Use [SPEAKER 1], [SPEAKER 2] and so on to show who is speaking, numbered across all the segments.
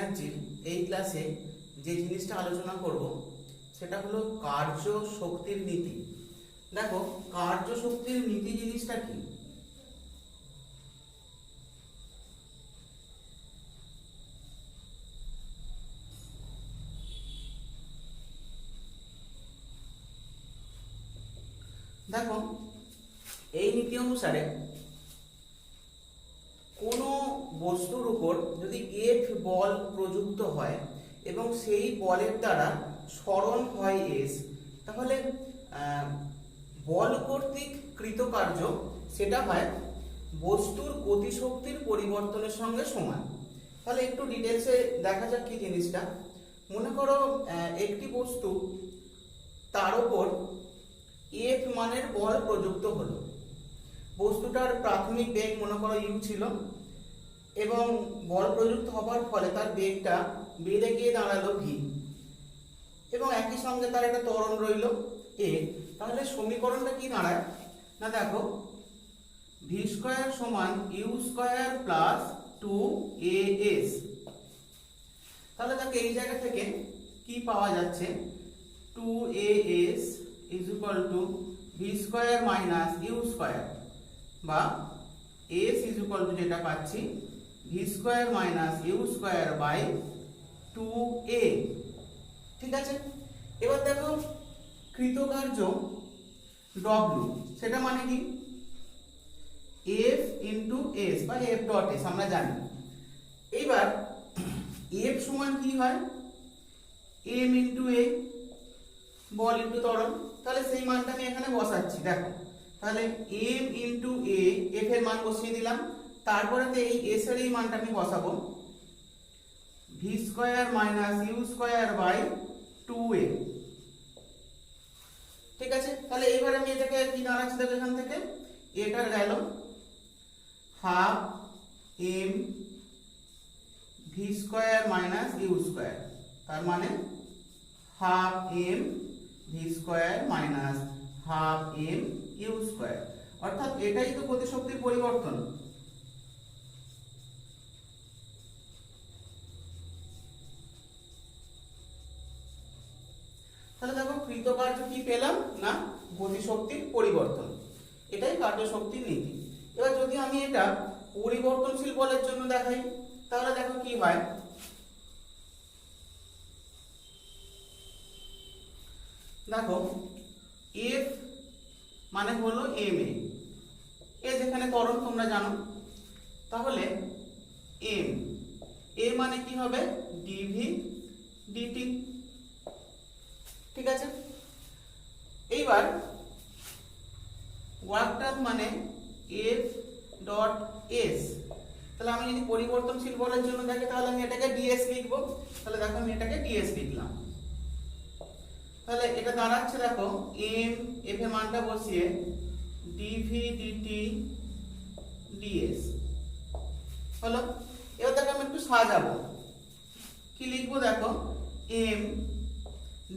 [SPEAKER 1] ব্যানার্জির এই ক্লাসে যে জিনিসটা আলোচনা করব সেটা হলো কার্য শক্তির নীতি। দেখো, কার্য শক্তির নীতি জিনিসটা কি? দেখো, এই নীতি অনুসারে কোনো বস্তুর উপর যদি এফ বল প্রযুক্ত হয় এবং সেই বলের দ্বারা সরণ হয় এস, তাহলে বল কর্তৃক কৃতকার্য সেটা হয় বস্তুর গতিশক্তির পরিবর্তনের সঙ্গে সমান। তাহলে একটু ডিটেলসে দেখা যাক কি জিনিসটা। মনে করো একটি বস্তু, তার উপর এফ মানের বল প্রযুক্ত হলো। বস্তুটার প্রাথমিক বেগ মনে করো ইউ ছিল এবং বল প্রযুক্ত হবার ফলে তার বেগটা বেড়ে গিয়ে দাঁড়ালো ভি এবং একই সঙ্গে তার একটা ত্বরণ রইল এ। তাহলে সমীকরণটা কি দাঁড়ায় না, দেখো, ভি স্কয়ার সমান ইউ স্কয়ার প্লাস 2as। তাহলে দেখো এই জায়গা থেকে কি পাওয়া যাচ্ছে, 2as is equal to v square minus u square, বা s ইজ ইকুয়াল টু যেটা পাচ্ছি v square minus u square by 2a। ঠিক আছে, এবার দেখো কৃতকার্য w, সেটা মানে কি f ইন্টু s বা f ডট s আমরা জানি। এইবার f সমান কি হয়, m into a, ball into ত্বরণ। তাহলে সেই মানটা আমি এখানে বসাচ্ছি। দেখো, তাহলে m ইন্টু a, f এর মান বসিয়ে দিলাম, তারপরে এই s এর এই মানটা আমি বসাবো, v square minus u square by 2a। ঠিক আছে, তাহলে এইবার আমি এটাকে কি দাঁড়াচ্ছি, দেখো এখান থেকে এটা গেল half m v square minus u square, তার মানে half m v square minus half m u square. অর্থাৎ এটাই তো গতিশক্তির পরিবর্তন। তাহলে দেখো কৃতকার্য কি পেলাম না, গতিশক্তির পরিবর্তন। এটাই কার্যশক্তির নীতি। এবার যদি আমি এটা পরিবর্তনশীল বলের জন্য দেখাই, তাহলে দেখো কি হয়। দেখো এফ মানে হলো এম এ, যেখানে ত্বরণ তোমরা জানো, তাহলে এম এ মানে কি হবে ডিভি ডিটি। ঠিক আছে, এইবার ওয়ার্ক ডান মানে এফ ডট এস। তাহলে আমি যদি পরিবর্তনশীল বলের জন্য দেখি, তাহলে আমি এটাকে ডিএস লিখবো। তাহলে দেখো আমি এটাকে ডিএস লিখলাম। তাহলে এটা দাঁড়াচ্ছে, দেখো এম এফ এর মানটা বসিয়ে ডিভি ডিটি ডিএস হলো। এবার দেখো আমি একটু সাজাবো, কি লিখবো, দেখো এম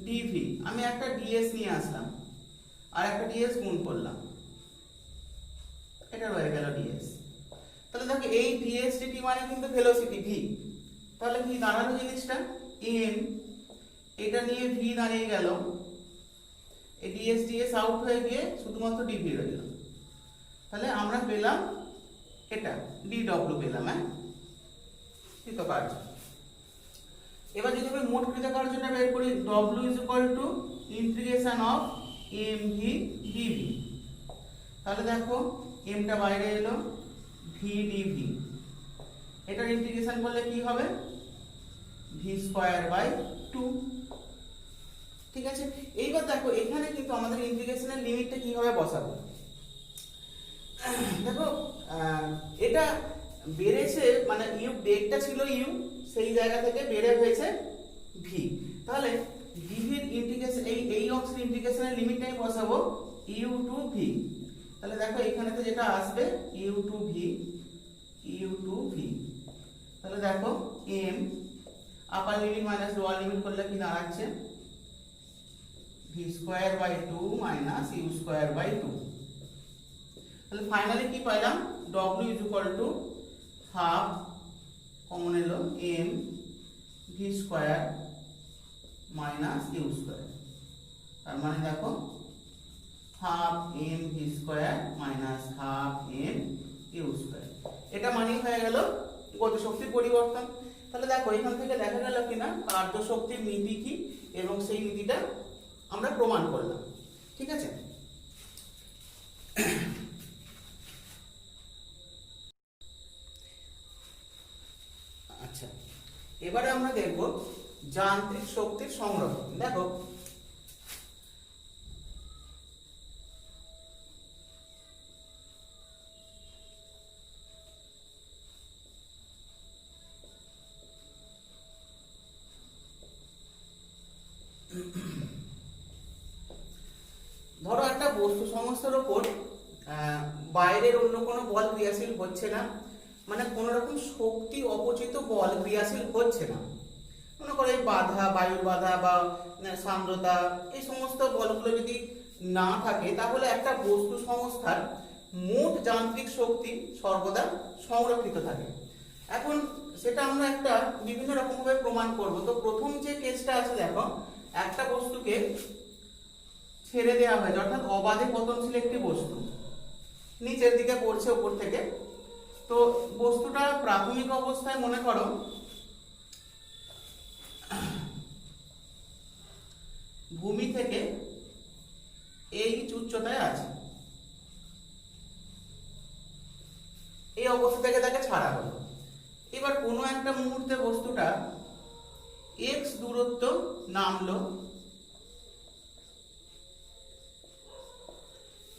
[SPEAKER 1] ডিভি, আমি একটা ডিএস নিয়ে আসলাম আর একটা ডিএস গুণ করলাম, এটা রয়ে গেল ডিএস। তাহলে দেখো এই ডিএস ডিটি মানে কিন্তু ভেলোসিটি ভি। তাহলে কি দাঁড়ালো জিনিসটা, এম এটা নিয়ে ভি দাঁড়িয়ে গেল, এই ডিএস ডিএস আউট হয়ে গিয়ে শুধুমাত্র ডিভি রইল। তাহলে আমরা পেলাম এটা ডি ডব্লিউ পেলাম। কৃতকার্য। এবার যদি আমি মোট কৃতকার্যটা বের করি, W is equal to integration of m v d v. তাহলে দেখো এমটা বাইরে এলো, ভি ডিভি, এটার ইন্টিগ্রেশন করলে কি হবে, ভি স্কয়ার বাই 2। ঠিক আছে, এইবার দেখো এখানে কিন্তু আমাদের ইন্টিগ্রেশনের লিমিটটা কিভাবে বসাবো। দেখো এটা বেড়েছে, মানে ইউ বেগটা ছিল ইউ, সেই জায়গা থেকে বেড়ে হয়েছে ভি। তাহলে ভির ইন্টিগ্রেশন এই অংশের ইন্টিগ্রেশনের লিমিটটা আমি বসাবো ইউ টু ভি। তাহলে দেখো এখানে তো যেটা আসবে u to v, u to v. তাহলে দেখো m upper limit minus lower limit করলে কি দাঁড়াচ্ছে, v square by 2 minus u square by 2। তাহলে ফাইনালি কি পাইলাম, W is equal to half, common এলো, m square minus u square, তার মানে দেখো half m v square minus half m u square. এটা মানেই হয়ে গেল গতিশক্তির পরিবর্তন। তাহলে দেখো এখান থেকে দেখা গেল কিনা কার্যশক্তির নীতি কি, এবং সেই নীতিটা আমরা প্রমাণ করলাম। ঠিক আছে, আচ্ছা এবারে আমরা দেখব যান্ত্রিক শক্তির সংরক্ষণ। দেখো ধরো একটা বস্তু সংস্থার উপর বাইরের অন্য কোনো বল ক্রিয়াশীল হচ্ছে না, মানে কোনো রকম শক্তি অপচিত বল ক্রিয়াশীল হচ্ছে না। মনে করো এই বাধা, বায়ুর বাধা বা সান্দ্রতা, এই সমস্ত বলগুলো যদি না থাকে তাহলে একটা বস্তু সংস্থার মোট যান্ত্রিক শক্তি সর্বদা সংরক্ষিত থাকে। এখন সেটা আমরা একটা বিভিন্ন রকম ভাবে প্রমাণ করব। তো প্রথম যে কেসটা আছে, দেখো একটা বস্তুকে ছেড়ে দেওয়া হয়েছে, অর্থাৎ অবাধে পতনশীল একটি বস্তু নিচের দিকে পড়ছে উপর থেকে। তো বস্তুটা প্রাথমিক অবস্থায় মনে করো ভূমি থেকে এই উচ্চতায় আছে, এই অবস্থা থেকে তাকে ছাড়া হলো। এবার কোনো একটা মুহূর্তে বস্তুটা এক্স দূরত্ব নামলো,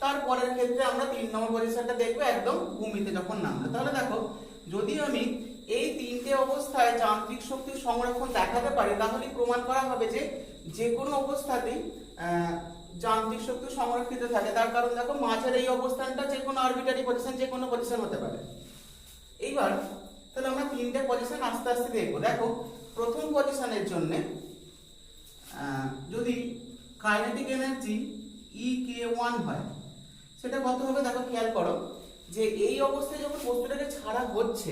[SPEAKER 1] তারপরের ক্ষেত্রে আমরা 3 নম্বর পজিশনটা দেখবো একদম ভূমিতে যখন নামলো। তাহলে দেখো যদি আমি এই তিনটে অবস্থায় যান্ত্রিক শক্তির সংরক্ষণ দেখাতে পারি তাহলে প্রমাণ করা হবে যে যে কোনো অবস্থাতেই যান্ত্রিক শক্তি সংরক্ষিত থাকে। তার কারণ দেখো মাঝের এই অবস্থানটা যে কোনো আরবিটারি পজিশন, যে কোনো পজিশন হতে পারে। এইবার তাহলে আমরা তিনটে পজিশন আস্তে আস্তে দেখবো। দেখো প্রথম পজিশনের জন্য যদি কাইনেটিক এনার্জি EK1 হয়, সেটা কত হবে দেখো খেয়াল করো যে এই অবস্থায় যখন বস্তুটাকে ছাড়া হচ্ছে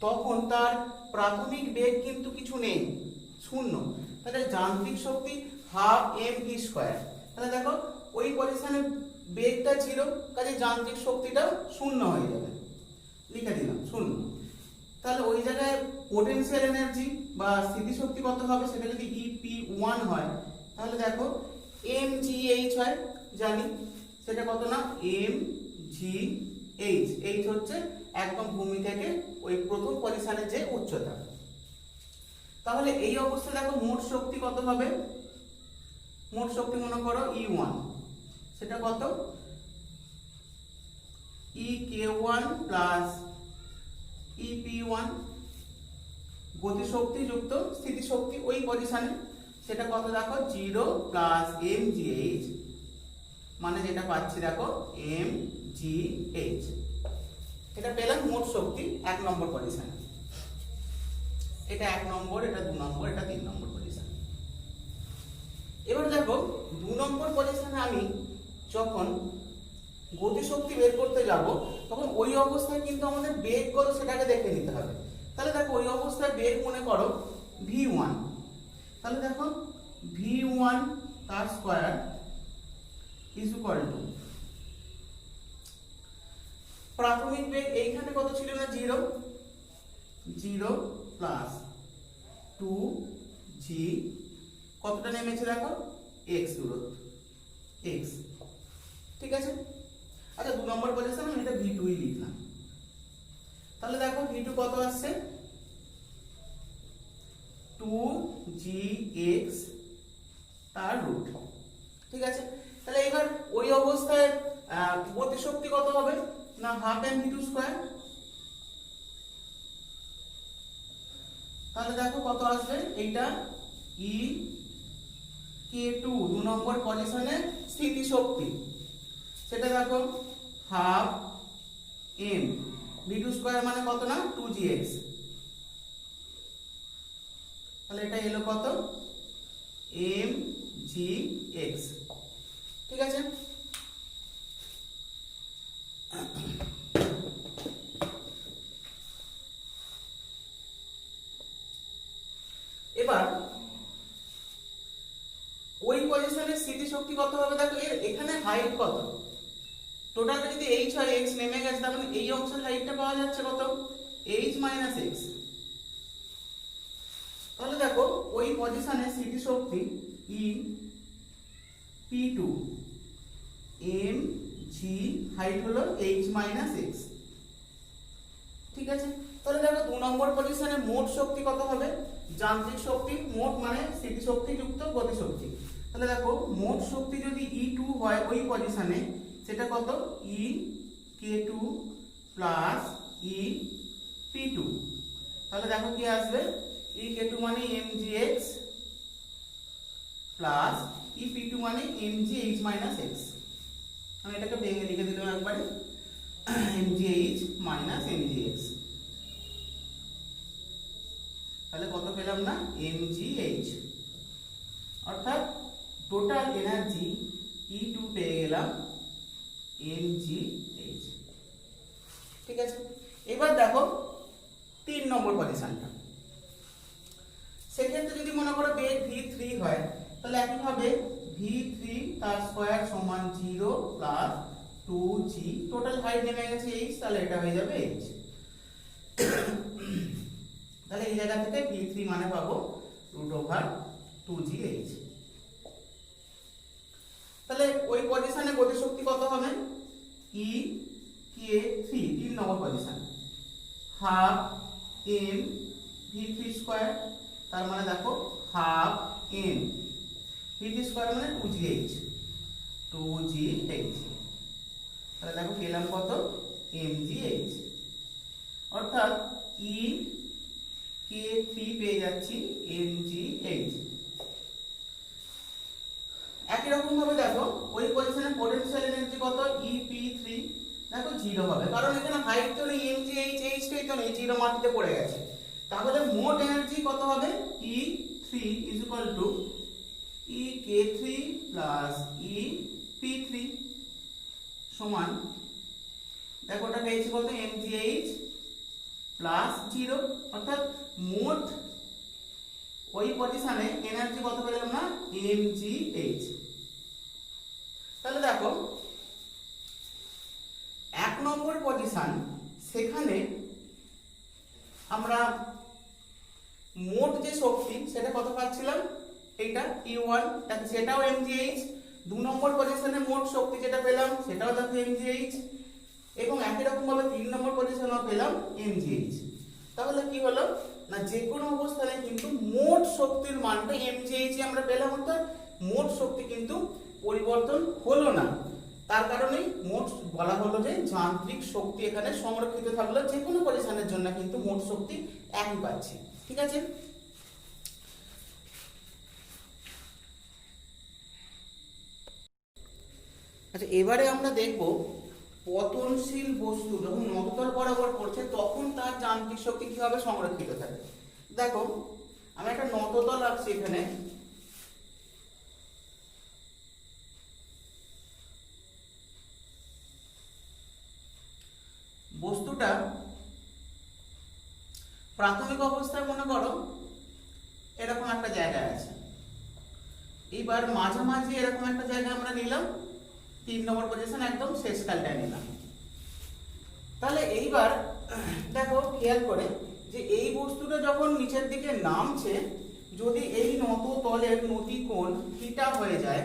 [SPEAKER 1] তখন তার প্রাথমিক বেগ কিন্তু কিছু নেই, শূন্য। তাহলে যান্ত্রিক শক্তি হাফ এম ভি স্কোয়ার। তাহলে দেখো ওই পজিশনে বেগটা ছিল, কাজে যান্ত্রিক শক্তিটা শূন্য হয়ে যাবে, লিখে দিলাম শূন্য। তাহলে ওই জায়গায় পোটেনশিয়াল এনার্জি বা স্থিতিশক্তি কত হবে, সেটা যদি EP1 হয় তাহলে দেখো mgh হয়, জানি সেটা কত না mgh। h হচ্ছে একদম ভূমি থেকে ওই প্রথম পজিশনের যে উচ্চতা। তাহলে এই অবস্থায় দেখো মোট শক্তি কত হবে, মোট শক্তি মনে করো E1, সেটা কত EK1 প্লাস EP1, গতিশক্তি যুক্ত স্থিতিশক্তি ওই পজিশনে, সেটা কত দেখো 0 প্লাস mgh, মানে যেটা পাচ্ছি দেখো mgh। এটা পেলাম মোট শক্তি 1 নম্বর পজিশনে। এটা 1 নম্বর, এটা 2 নম্বর, এটা 3 নম্বর পজিশন। এবার দেখো 2 নম্বর পজিশনে আমি যখন গতিশক্তি বের করতে যাব তখন ওই অবস্থায় কিন্তু আমাদের বেগ কত সেটাকে দেখে নিতে হবে। তাহলে দেখো ওই অবস্থায় বেগ মনে করো v1, তাহলে দেখো v1 তার স্কয়ার ইজ ইকুয়াল টু প্রাথমিক বেগ এইখানে কত ছিল না 0, 0 প্লাস 2g, কতটা নেমেছে দেখো x দূরত্ব x। ঠিক আছে, আচ্ছা 2 নম্বর পজিশন আমি এটা v2 ই লিখলাম। তাহলে দেখো v2 কত আসছে 2gx তার রুট। ঠিক আছে, তাহলে এবার ওই অবস্থায় গতিশক্তি কত হবে না half m v two square. তাহলে দেখো কত আসবে, এইটা EK2 2 নম্বর পজিশনে স্থিতি শক্তি, সেটা দেখো half m v two square মানে কত না 2gx। তাহলে এটা এলো কত mgx। ঠিক আছে, এবার ওই পজিশনের স্থিতিশক্তি কত হবে দেখো, এর এখানে হাইট কত, টোটালটা যদি h হয়, x নেমে গেছে, তার মানে এই অংশের হাইটটা পাওয়া যাচ্ছে কত, h মাইনাস x। তাহলে দেখো ওই পজিশনের স্থিতিশক্তি E P2 m g, height হলো h মাইনাস x। ঠিক আছে, তাহলে দেখো 2 নম্বর পজিশনে মোট শক্তি কত হবে, যান্ত্রিক শক্তি, মোট মানে স্থিতিশক্তি যুক্ত গতিশক্তি। তাহলে দেখো মোট শক্তি যদি E2 হয় ওই পজিশনে, সেটা কত, E K2 plus E P2। তাহলে দেখো কি আসবে, E K2 মানে mgx প্লাস E P2 মানে mgh মাইনাস x। আমি এটাকে ভেঙে লিখে দিলাম একবারে, mgh মাইনাস mgx। তাহলে কত পেলাম না, mgh, অর্থাৎ টোটাল এনার্জি E2 পেয়ে গেলাম mgh। ঠিক আছে, এবার দেখো 3 নম্বর পজিশনটা। সেক্ষেত্রে যদি মনে করো বেগ v3 হয়, তাহলে একইভাবে v3 তার স্কয়ার সমান 0 প্লাস 2g, টোটাল হাইট নেমে গেছে h, তাহলে এটা হয়ে যাবে h। তাহলে এই জায়গা থেকে v3 মানে পাবো √2gh। তাহলে ওই পজিশনে গতিশক্তি কত হবে, E K3 3 number position, half m v3 square, তার মানে দেখো হাফ m v3 স্কয়ার মানে 2gh, 2gh। তাহলে দেখো পেলাম কত, mgh, অর্থাৎ E K3 পেয়ে যাচ্ছি mgh। একই রকম ভাবে দেখো ওই পজিশনে পোটেনশিয়াল এনার্জি কত, EP3, দেখো 0 হবে, কারণ এখানে হাইট তো নেই, mgh h টাই তো নেই, 0 মাটিতে পড়ে গেছে। তাহলে মোট এনার্জি কত হবে, E3 is equal to EK3 plus EP3 সমান, দেখো ওটা পেয়েছি কত, mgh প্লাস 0, অর্থাৎ মোট ওই পজিশনে এনার্জি কত পেলাম না, mgh। তাহলে দেখো 1 নম্বর পজিশন, সেখানে আমরা মোট যে শক্তি সেটা কত পাচ্ছিলাম, এইটা E1, সেটাও mgh। 2 নম্বর পজিশনে মোট শক্তি যেটা পেলাম সেটাও দেখো mgh, এবং একই রকম ভাবে 3 নম্বর পজিশনেও পেলাম mgh। তাহলে কি হলো না, যে কোনো অবস্থানে কিন্তু মোট শক্তির মানটা mgh আমরা পেলাম, অর্থাৎ মোট শক্তি কিন্তু পরিবর্তন হলো না। তার কারণে মোট বলা হলো যে যান্ত্রিক শক্তি এখানে সংরক্ষিত থাকলো, যে কোনো পজিশনের জন্য কিন্তু মোট শক্তি একই পাচ্ছি। ঠিক আছে, আচ্ছা এবারে আমরা দেখব পতনশীল বস্তু যখন নততল বরাবর পড়ছে তখন তার যান্ত্রিক শক্তি কিভাবে সংরক্ষিত থাকে। দেখো আমি একটা নততল আঁকছি এখানে, বস্তুটা প্রাথমিক অবস্থায় মনে করো এরকম একটা জায়গায় আছে, এইবার মাঝামাঝি এরকম একটা জায়গা আমরা নিলাম, 3 নম্বর পজিশন একদম শেষকালটায় নিলাম। তাহলে এইবার দেখো খেয়াল করে যে এই বস্তুটা যখন নিচের দিকে নামছে, যদি এই নত তলের নতি কোণ থিটা হয়ে যায়,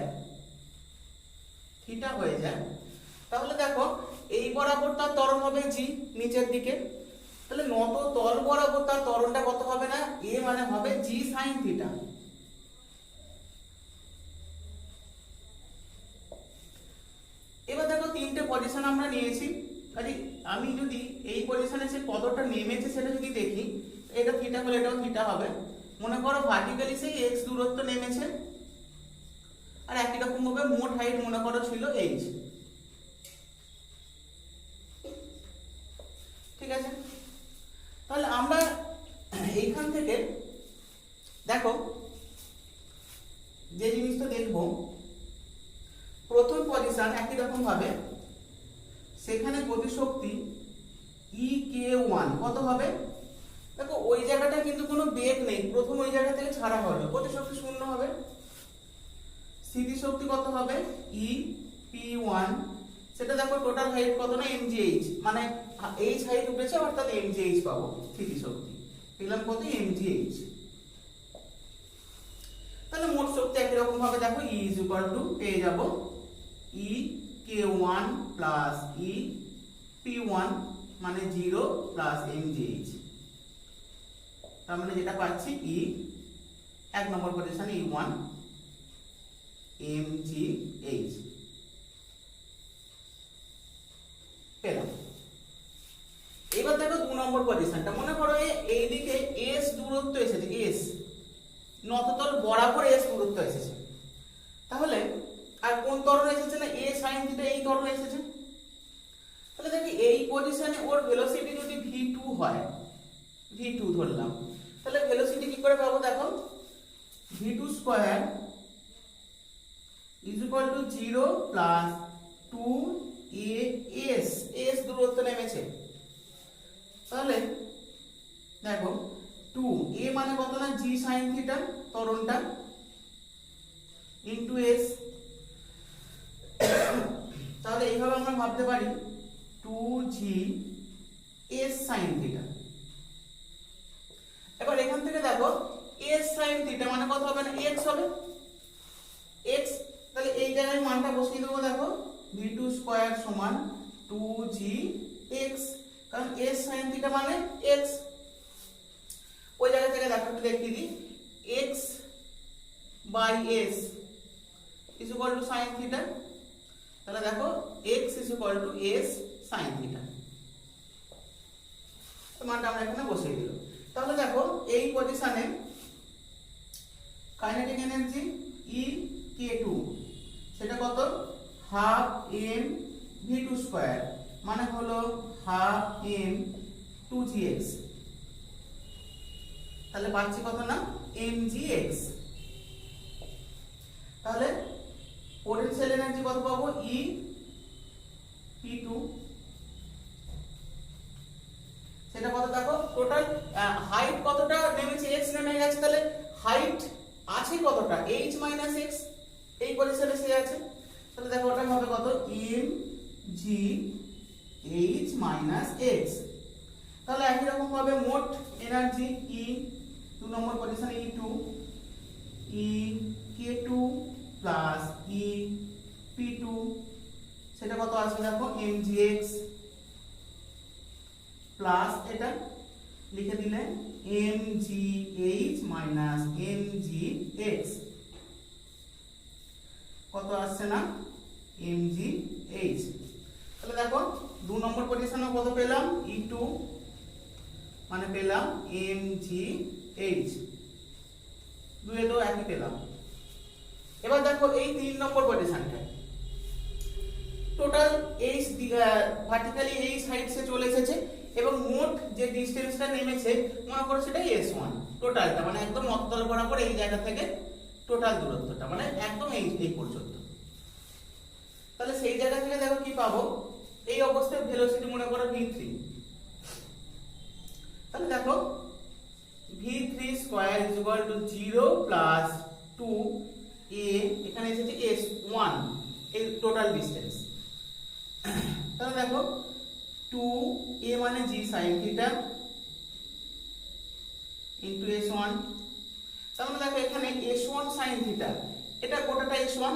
[SPEAKER 1] তাহলে দেখো এই বরাবর তার ত্বরণ হবে জি নিচের দিকে, তাহলে নত তল বরাবর তার ত্বরণটা কত হবে না, এ মানে হবে জি সাইন থিটা। এবার দেখো 3টে পজিশন আমরা নিয়েছি, কাজে আমি যদি এই পজিশনে যে পদটা নেমেছে সেটা যদি দেখি, এটা থিটা হলে এটাও থিটা হবে। মনে করো ভার্টিক্যালি সেই x দূরত্ব নেমেছে, আর একই রকম ভাবে মোট হাইট মনে করো ছিল h। ঠিক আছে, তাহলে আমরা এইখান থেকে দেখো যে জিনিসটা দেখবো, প্রথম পজিশন একই রকম ভাবে সেখানে গতিশক্তি EK1 কত হবে, দেখো ওই জায়গাটা কিন্তু কোনো বেগ নেই, প্রথম ওই জায়গা থেকে ছাড়া হলো, গতিশক্তি শূন্য হবে। স্থিতিশক্তি কত হবে ই পি ওয়ান, সেটা দেখো টোটাল হাইট কত না mgh, মানে h হাইট উঠেছে অর্থাৎ mgh পাবো স্থিতিশক্তি, পেলাম কত mgh। তাহলে মোট শক্তি একই রকম ভাবে দেখো E ইজ ইকুয়াল টু পেয়ে যাব E K1 plus E P1 মানে 0 প্লাস mgh, তার মানে যেটা পাচ্ছি E এক নম্বর পজিশনে E1 mgh পেলাম। এবার দেখো 2 নম্বর পজিশনটা, মনে করো এইদিকে s দূরত্ব এসেছে, s নততল বরাবর s দূরত্ব এসেছে, তাহলে আর কোন ত্বরণ এসেছে না a sin থিটা, এই ত্বরণ এসেছে। তাহলে দেখি এই পজিশনে ওর ভেলোসিটি যদি v2 হয়, v2 ধরলাম, তাহলে ভেলোসিটি কি করে পাবো দেখো v2 square is equal two 0 plus 2as, s দূরত্ব নেমেছে, তাহলে দেখো 2a মানে কত না g sin থিটা ত্বরণটা ইনটু s, তাহলে এইভাবে আমরা ভাবতে পারি 2g s sin থিটা। এবার এখান থেকে দেখো s sin থিটা মানে কত হবে না x হবে, x, তাহলে এই জায়গায় মানটা বসিয়ে দেবো, দেখো v2 স্কয়ার সমান 2gx, কারণ s sin থিটা মানে x, ওই জায়গা থেকে দেখো একটু দেখিয়ে দিই x by s is equal to sin theta, তাহলে দেখো x is equal to s sin theta, তো মানটা আমরা এখানে বসিয়ে দিলাম। তাহলে দেখো এই পজিশনে কাইনেটিক এনার্জি E K2 সেটা কত হাফ m v2 স্কয়ার মানে হলো হাফ m 2gx, তাহলে পাচ্ছি কত না mgx। তাহলে পোটেনশিয়াল এনার্জি কত পাবো E P2, সেটা কত দেখো টোটাল হাইট কতটা নেমেছে x নেমে গেছে, তাহলে হাইট আছে কতটা h মাইনাস x, এই পজিশনে সে আছে, তাহলে দেখো ওটা হবে কত mgh মাইনাস x। তাহলে একই রকম ভাবে মোট এনার্জি E 2 নম্বর পজিশনে E2 E K2 plus E P2 সেটা কত আসবে দেখো mgx প্লাস এটা লিখে দিলে mgh মাইনাস mgx, কত আসছে না mgh। তাহলে দেখো 2 নম্বর পজিশনে কত পেলাম E2 মানে পেলাম mgh, দুয়ে তো একই পেলাম। এবার দেখো এই 3 নম্বর পজিশনটা টোটাল h ভার্টিক্যালি এই সাইড সে চলে এসেছে এবং মোট যে ডিসটেন্সটা নেমেছে মনে করো সেটা s1 টোটালটা, মানে একদম অতল বরাবর এই জায়গা থেকে টোটাল দূরত্বটা মানে একদম এই পর্যন্ত। তাহলে সেই জায়গা থেকে দেখো কি পাবো, এই অবস্থায় ভেলোসিটি মনে করো v3, তাহলে দেখো v3 square is equal two 0 plus 2a, এখানে এসেছে s1 এই টোটাল ডিসটেন্স, তাহলে দেখো 2a মানে g sin theta into s1, তাহলে দেখো এখানে s1 sin থিটা, এটা গোটাটা s1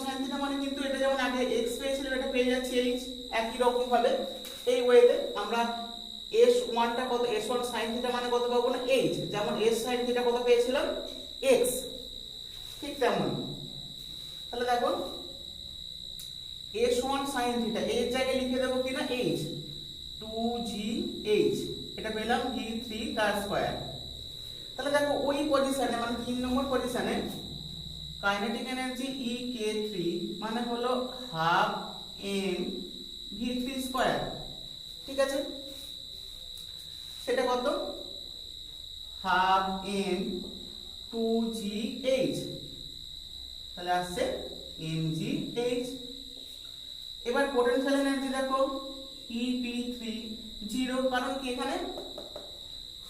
[SPEAKER 1] sin থিটা মানে কিন্তু এটা যেমন আগে x পেয়েছিল এটা পেয়ে যাচ্ছে h, একই রকম ভাবে এই ওয়েতে আমরা s1 টা কত s1 sin থিটা মানে কত পাবো না h, যেমন s sin থিটা কত পেয়েছিলাম x, ঠিক তেমন। তাহলে দেখো s1 sin থিটা এর জায়গায় লিখে দেব কিনা h 2gh, এটা পেলাম v3 তার স্কয়ার। তাহলে দেখো ওই পজিশনে মানে 3 নম্বর পজিশনে কাইনেটিক এনার্জি E K3 মানে হলো হাফ m v3 স্কয়ার, ঠিক আছে, সেটা কত হাফ m 2gh, তাহলে আসছে mgh। এবার পোটেনশিয়াল এনার্জি দেখো EP3 0, কারণ কি এখানে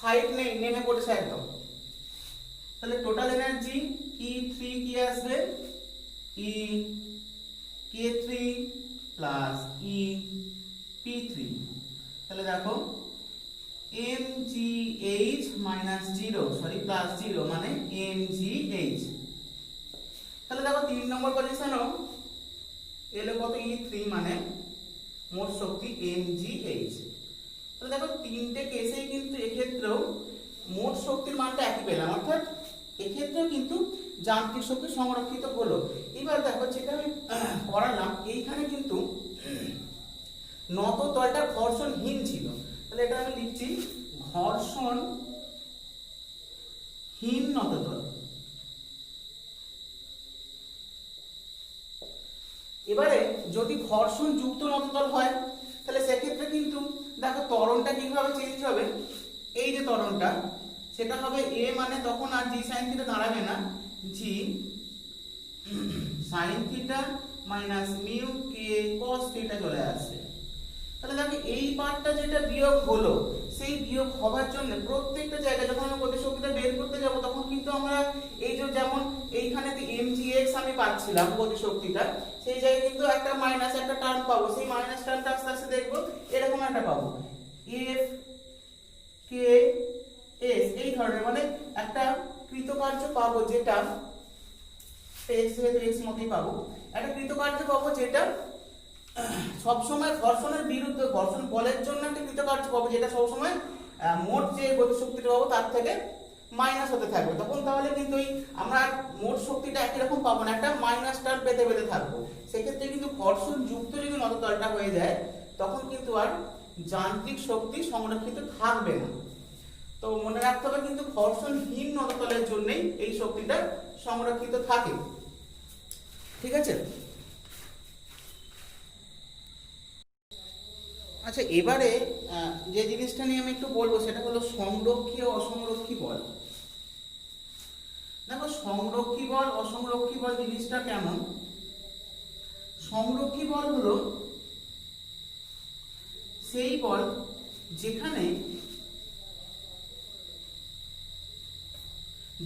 [SPEAKER 1] হাইট নেই, নেমে পড়েছে একদম। তাহলে টোটাল এনার্জি E3 কি আসবে, E K3 plus E P3। তাহলে দেখো mgh মাইনাস 0 সরি প্লাস 0 মানে mgh। তাহলে দেখো 3 নম্বর পজিশনও এলো কত, E3 মানে মোট শক্তি mgh। তাহলে দেখো তিনটে কেসেই কিন্তু এক্ষেত্রেও মোট শক্তির মানটা একই পেলাম, অর্থাৎ এক্ষেত্রেও কিন্তু যান্ত্রিক শক্তি সংরক্ষিত হলো। এবার দেখো যেটা আমি করালাম, এইখানে কিন্তু নত তলটা ঘর্ষণহীন ছিল, তাহলে এটা আমি লিখছি ঘর্ষণহীন নততল। এবারে যদি ঘর্ষণ যুক্ত নততল হয় তাহলে সেক্ষেত্রে কিন্তু দেখো ত্বরণটা কিভাবে চেঞ্জ হবে, এই যে ত্বরণটা সেটা হবে a মানে তখন আর g sin থিটা দাঁড়াবে না, g sin theta minus mu k cos theta চলে আসবে। তাহলে দেখো এই পার্টটা যেটা বিয়োগ হলো, সেই বিয়োগ হওয়ার জন্য প্রত্যেকটা জায়গায় যখন আমি গতিশক্তিটা বের করতে যাব তখন কিন্তু আমরা এই যে যেমন এইখানে mgx আমি পাচ্ছিলাম গতিশক্তিটা, সেই জায়গায় কিন্তু একটা মাইনাস একটা টার্ম পাবো, সেই মাইনাস টার্মটা আস্তে আস্তে দেখবো এরকম একটা পাবো f k s এই ধরনের, মানে একটা কৃতকার্য পাবো যেটা x যেহেতু x মতই পাবো, একটা কৃতকার্য পাবো যেটা সবসময় ঘর্ষণের বিরুদ্ধে, ঘর্ষণ বলের জন্য একটা কৃতকার্য পাবো যেটা সবসময় মোট যে গতিশক্তিটা পাবো তার থেকে মাইনাস হতে থাকবে। তখন তাহলে কিন্তু আমরা মোট শক্তিটা একই রকম পাবো না, একটা মাইনাস টার্ম পেতে পেতে থাকবো। সেক্ষেত্রে কিন্তু ঘর্ষণ যুক্ত যদি নততলটা হয়ে যায় তখন কিন্তু আর যান্ত্রিক শক্তি সংরক্ষিত থাকবে না। তো মনে রাখতে হবে কিন্তু ঘর্ষণহীন নততলের জন্যই এই শক্তিটা সংরক্ষিত থাকে। ঠিক আছে। আচ্ছা, এবারে যে জিনিসটা নিয়ে আমি একটু বলবো সেটা হলো সংরক্ষী ও অসংরক্ষী বল। দেখো সংরক্ষী বল অসংরক্ষী বল জিনিসটা কেমন। সংরক্ষী বল হলো সেই বল যেখানে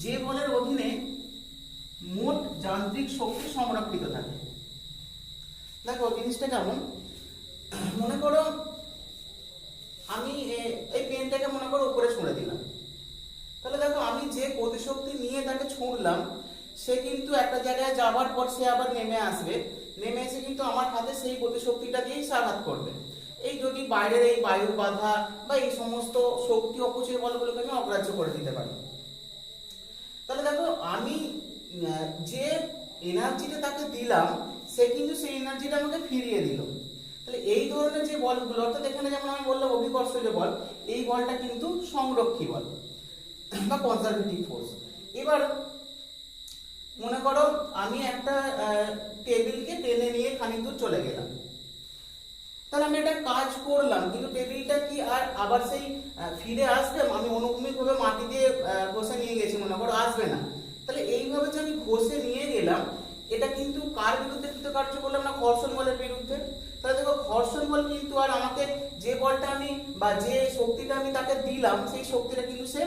[SPEAKER 1] যে বলের অধীনে মোট যান্ত্রিক শক্তি সংরক্ষিত থাকে। দেখো জিনিসটা কেমন, মনে করো আমি এই পেনটাকে মনে করো উপরে ছুঁড়ে দিলাম, তাহলে দেখো আমি যে গতিশক্তি নিয়ে তাকে ছুঁড়লাম সে কিন্তু একটা জায়গায় যাওয়ার পর সে আবার নেমে আসবে, নেমে এসে কিন্তু আমার হাতে সেই গতিশক্তিটা দিয়েই সে আঘাত করবে। এই যদি বাইরের এই বায়ু বাধা বা এই সমস্ত শক্তি অপচয় বলগুলোকে আমি অগ্রাহ্য করে দিতে পারি, তাহলে দেখো আমি যে এনার্জিটা তাকে দিলাম সে কিন্তু সেই এনার্জিটা আমাকে ফিরিয়ে দিল। তাহলে এই ধরনের যে বলগুলো, অর্থাৎ এখানে যেমন আমি বললাম অভিকর্ষজ বল, এই বলটা কিন্তু সংরক্ষী বল বা কনজারভেটিভ ফোর্স। এবার মনে করো আমি একটা টেবিলকে টেনে নিয়ে খানিক দূর চলে গেলাম, তাহলে আমি একটা কাজ করলাম কিন্তু টেবিলটা কি আর আবার সেই ফিরে আসবে, আমি অনুভূমিকভাবে মাটি দিয়ে ঘষে নিয়ে গেছি মনে করো, আসবে না। তাহলে এইভাবে যে আমি ঘষে নিয়ে গেলাম এটা কিন্তু কার বিরুদ্ধে কৃতকার্য করলাম না, ঘর্ষণ বলের বিরুদ্ধে। তাহলে দেখো ঘর্ষণ বল কিন্তু আর আমাকে যে বলটা আমি বা যে শক্তিটা আমি তাকে দিলাম সেই শক্তিটা কিন্তু সে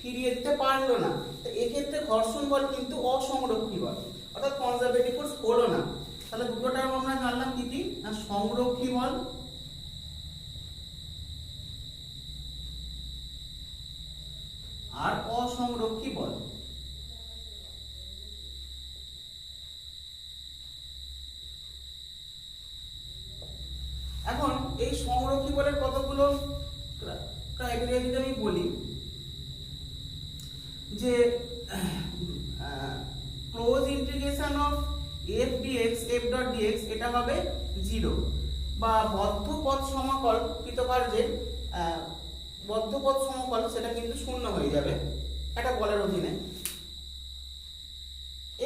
[SPEAKER 1] ফিরিয়ে দিতে পারলো না। তো এক্ষেত্রে ঘর্ষণ বল কিন্তু অসংরক্ষী বল, অর্থাৎ কনজারভেটিভ ফোর্স হলো না। তাহলে দুটো টার্ম আমরা জানলাম কি কি না, সংরক্ষী বল আর অসংরক্ষী বল। এখন এই সংরক্ষী বলের কতগুলো ক্রাইটেরিয়া যদি আমি বলি, যে close integration of f dx f dot dx এটা হবে 0, বা বদ্ধ পথ সমাকল কৃতকার্যের বদ্ধ পথ সমাকল সেটা কিন্তু শূন্য হয়ে যাবে একটা বলের অধীনে।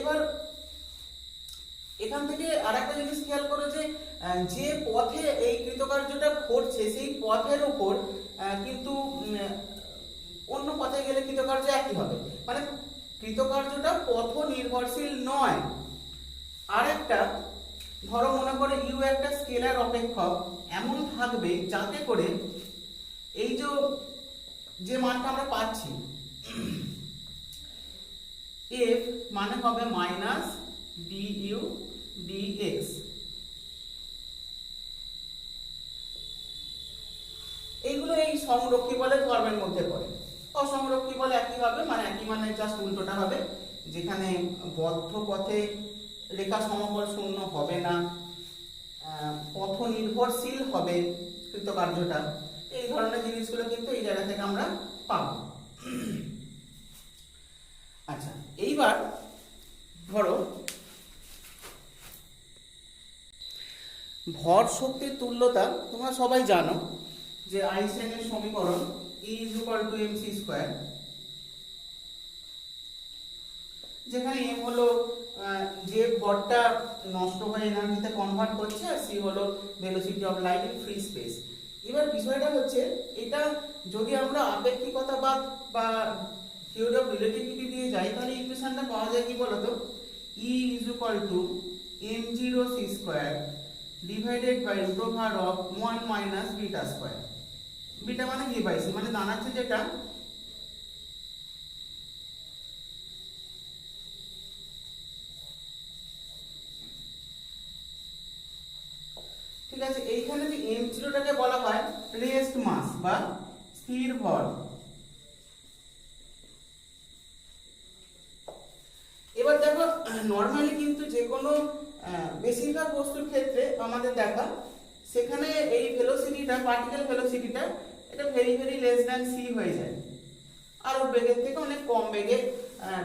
[SPEAKER 1] এবার এখান থেকে আরেকটা জিনিস খেয়াল করো যে পথে এই কৃতকার্যটা ঘটছে সেই পথের উপর কিন্তু অন্য পথে গেলে কৃতকার্য একই হবে, মানে কৃতকার্যটা পথ নির্ভরশীল নয়। আর একটা ধরো মনে করে ইউ একটা স্কেলার অপেক্ষক এমন থাকবে যাতে করে এই যে যে মানটা আমরা পাচ্ছি f মানে হবে মাইনাস du dx। এইগুলো এই সমরক্ষী বলের ফর্মের মধ্যে পড়ে। অসমরক্ষী বল একই হবে, মানে একই মানে জাস্ট উল্টোটা হবে, যেখানে বদ্ধ পথে রেখা সমকল শূন্য হবে না, পথ নির্ভরশীল হবে কৃতকার্যটা। এই ধরনের জিনিসগুলো কিন্তু এই জায়গা থেকে আমরা পাবো। আচ্ছা, এইবার ধরো ভর শক্তির তুল্যতা তোমরা সবাই জানো যে আইনস্টাইনের সমীকরণ E = mc², যেখানে m হলো যে ভরটা নষ্ট হয়ে এনার্জিতে কনভার্ট করছে, আর c হলো velocity of light in free space. এবার বিষয়টা হচ্ছে, এটা যদি আমরা আপেক্ষিকতাবাদ বা থিওরি অফ রিলেটিভিটি দিয়ে যাই, তাহলে ইকুয়েশনটা পাওয়া যায় কি বলতো, E = m0c² divided by √1 minus β²। Beta মানে v/c, মানে দাঁড়াচ্ছে যেটা ঠিক আছে। এইখানে যে m0টাকে বলা হয় রেস্ট মাস বা স্থির ভর। এবার দেখো নরমালি কিন্তু যে কোনো বেশিরভাগ বস্তুর ক্ষেত্রে আমাদের দেখা, সেখানে এই ভেলোসিটিটা, পার্টিকেল ভেলোসিটিটা, এটা very very less than c হয়ে যায়। আর ওর বেগের থেকে অনেক কম বেগে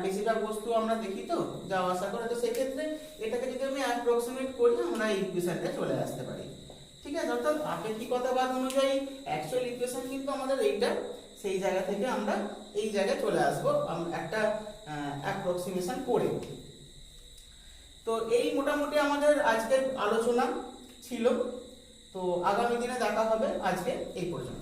[SPEAKER 1] বেশিরভাগ বস্তু আমরা দেখি তো যাওয়া আসা করে। তো সেক্ষেত্রে এটাকে যদি আমি অ্যাপ্রক্সিমেট করি, আমরা এই ইকুয়েশনটা চলে আসতে পারি। ঠিক আছে, অর্থাৎ আপেক্ষিকতাবাদ অনুযায়ী অ্যাকচুয়াল ইকুয়েশন কিন্তু আমাদের এইটা, সেই জায়গা থেকে আমরা এই জায়গায় চলে আসবো একটা অ্যাপ্রক্সিমেশন করে। তো এই মোটামুটি আমাদের আজকের আলোচনা ছিল। তো আগামী দিনে দেখা হবে, আজকে এই পর্যন্ত।